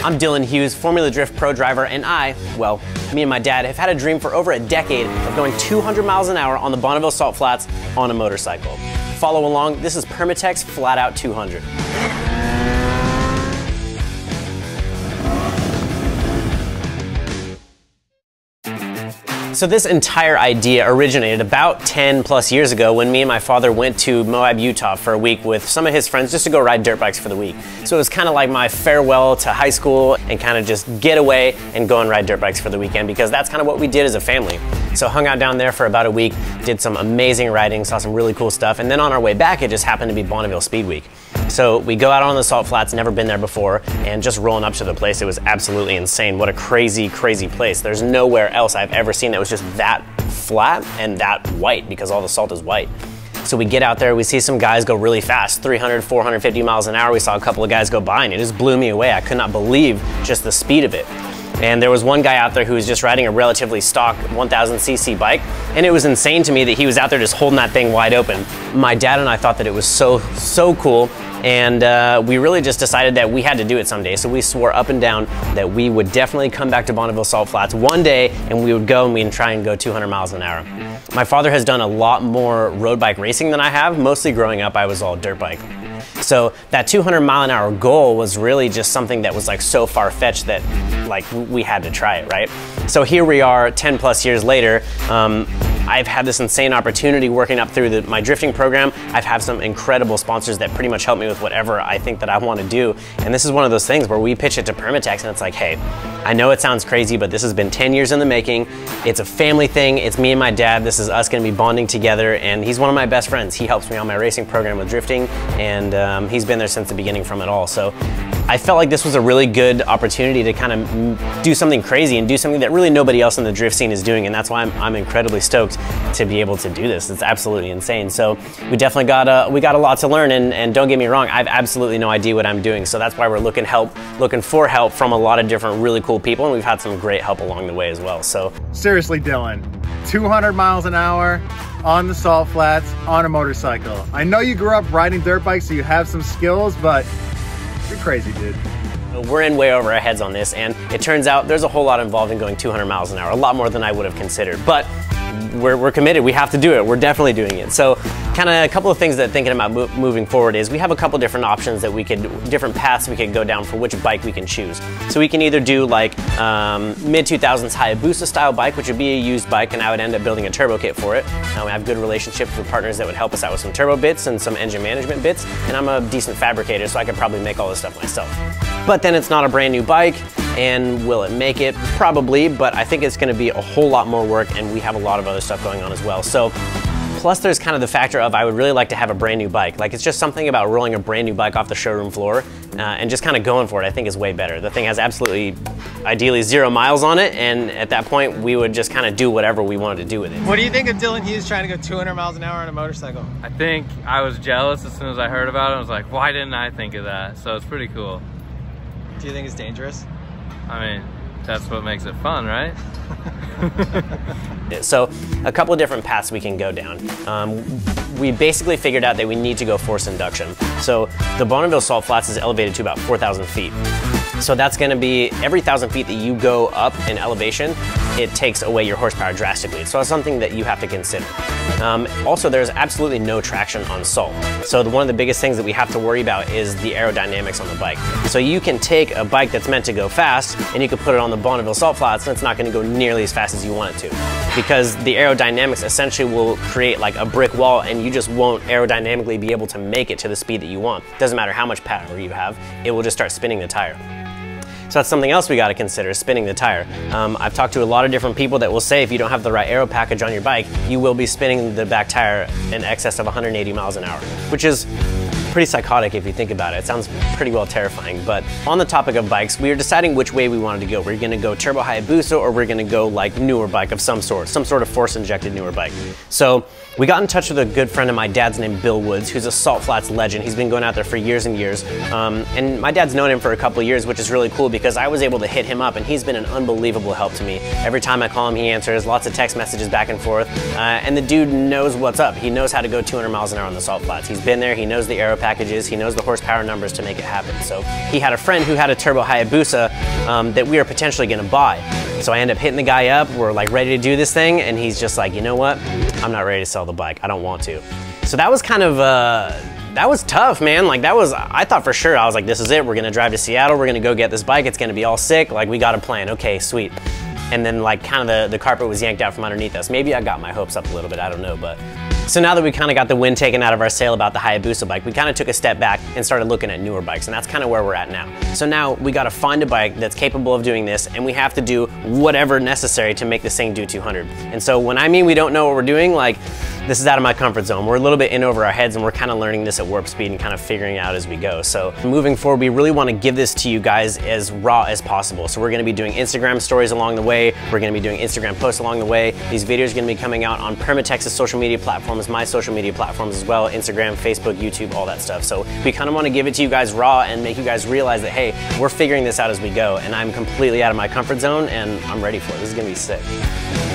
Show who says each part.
Speaker 1: I'm Dylan Hughes, Formula Drift Pro driver, and me and my dad have had a dream for over a decade of going 200 miles an hour on the Bonneville Salt Flats on a motorcycle. Follow along, this is Permatex Flat Out 200. So this entire idea originated about 10 plus years ago when me and my father went to Moab, Utah for a week with some of his friends just to go ride dirt bikes for the week. So it was kind of like my farewell to high school and kind of just get away and go and ride dirt bikes for the weekend, because that's kind of what we did as a family. So hung out down there for about a week, did some amazing riding, saw some really cool stuff, and then on our way back it just happened to be Bonneville Speed Week. So we go out on the Salt Flats, never been there before, and just rolling up to the place, it was absolutely insane. What a crazy, crazy place. There's nowhere else I've ever seen that was just that flat and that white, because all the salt is white. So we get out there, we see some guys go really fast, 300, 450 miles an hour. We saw a couple of guys go by and it just blew me away. I could not believe just the speed of it. And there was one guy out there who was just riding a relatively stock 1000cc bike, and it was insane to me that he was out there just holding that thing wide open. My dad and I thought that it was so cool, and we really just decided that we had to do it someday. So we swore up and down that we would definitely come back to Bonneville Salt Flats one day, and we would go and we'd try and go 200 miles an hour. My father has done a lot more road bike racing than I have. Mostly growing up, I was all dirt bike. So that 200 mile an hour goal was really just something that was like so far-fetched that like we had to try it, right? So here we are 10 plus years later. I've had this insane opportunity working up through my drifting program. I've had some incredible sponsors that pretty much help me with whatever I think that I want to do. And this is one of those things where we pitch it to Permatex and it's like, hey, I know it sounds crazy, but this has been 10 years in the making. It's a family thing. It's me and my dad. This is us going to be bonding together, and he's one of my best friends. He helps me on my racing program with drifting, and he's been there since the beginning from it all. So I felt like this was a really good opportunity to kind of do something crazy and do something that really nobody else in the drift scene is doing, and that's why I'm incredibly stoked to be able to do this. It's absolutely insane. So we definitely got a lot to learn, and don't get me wrong, I've absolutely no idea what I'm doing. So that's why we're looking for help from a lot of different really cool people, and we've had some great help along the way as well. So
Speaker 2: seriously, Dylan, 200 miles an hour on the Salt Flats on a motorcycle. I know you grew up riding dirt bikes, so you have some skills, but you're crazy, dude.
Speaker 1: We're in way over our heads on this, and it turns out there's a whole lot involved in going 200 miles an hour, a lot more than I would have considered, but we're committed. We have to do it. We're definitely doing it. So kind of a couple of things that thinking about moving forward is we have a couple different options that different paths we could go down for which bike we can choose. So we can either do like mid-2000s Hayabusa style bike, which would be a used bike, and I would end up building a turbo kit for it. We have good relationships with partners that would help us out with some turbo bits and some engine management bits, and I'm a decent fabricator, so I could probably make all this stuff myself. But then it's not a brand new bike, and will it make it? Probably, but I think it's gonna be a whole lot more work, and we have a lot of other stuff going on as well. So plus there's kind of the factor of I would really like to have a brand new bike. Like, it's just something about rolling a brand new bike off the showroom floor and just kind of going for it, I think is way better. The thing has absolutely, ideally 0 miles on it, and at that point we would just kind of do whatever we wanted to do with it.
Speaker 3: What do you think of Dylan Hughes trying to go 200 miles an hour on a motorcycle?
Speaker 4: I think I was jealous as soon as I heard about it. I was like, why didn't I think of that? So it's pretty cool.
Speaker 3: Do you think it's dangerous?
Speaker 4: I mean, that's what makes it fun, right?
Speaker 1: So a couple of different paths we can go down. We basically figured out that we need to go force induction. So the Bonneville Salt Flats is elevated to about 4,000 feet. So that's going to be every 1,000 feet that you go up in elevation, it takes away your horsepower drastically. So it's something that you have to consider. Also, there's absolutely no traction on salt. So one of the biggest things that we have to worry about is the aerodynamics on the bike. So you can take a bike that's meant to go fast and you can put it on the Bonneville Salt Flats, and it's not going to go nearly as fast as you want it to. Because the aerodynamics essentially will create like a brick wall, and you just won't aerodynamically be able to make it to the speed that you want. Doesn't matter how much power you have, it will just start spinning the tire. So that's something else we got to consider, spinning the tire. I've talked to a lot of different people that will say if you don't have the right aero package on your bike, you will be spinning the back tire in excess of 180 miles an hour, which is pretty psychotic if you think about it. It sounds pretty well terrifying. But on the topic of bikes, we were deciding which way we wanted to go. We're gonna go turbo Hayabusa, or we're gonna go like newer bike of some sort of force injected newer bike. So we got in touch with a good friend of my dad's named Bill Woods, who's a Salt Flats legend. He's been going out there for years and years. And my dad's known him for a couple of years, which is really cool because I was able to hit him up, and he's been an unbelievable help to me. Every time I call him, he answers, lots of text messages back and forth. And the dude knows what's up. He knows how to go 200 miles an hour on the Salt Flats. He's been there, he knows the aero packages, he knows the horsepower numbers to make it happen. So he had a friend who had a turbo Hayabusa that we were potentially gonna buy. So I end up hitting the guy up, we're like ready to do this thing, and he's just like, you know what? I'm not ready to sell the bike, I don't want to. So that was kind of, that was tough, man. Like that was, I thought for sure, I was like, this is it, we're gonna drive to Seattle, we're gonna go get this bike, it's gonna be all sick, like we got a plan, okay, sweet. And then like kind of the carpet was yanked out from underneath us. Maybe I got my hopes up a little bit, I don't know, but. So now that we kind of got the wind taken out of our sail about the Hayabusa bike, we kind of took a step back and started looking at newer bikes, and that's kind of where we're at now. So now we got to find a bike that's capable of doing this, and we have to do whatever necessary to make this thing do 200. And so when I mean we don't know what we're doing, like this is out of my comfort zone. We're a little bit in over our heads, and we're kind of learning this at warp speed and kind of figuring it out as we go. So moving forward, we really want to give this to you guys as raw as possible. So we're going to be doing Instagram stories along the way. We're going to be doing Instagram posts along the way. These videos are going to be coming out on Permatex's social media platforms, my social media platforms as well, Instagram, Facebook, YouTube, all that stuff. So we kind of want to give it to you guys raw and make you guys realize that, hey, we're figuring this out as we go, and I'm completely out of my comfort zone and I'm ready for it. This is going to be sick.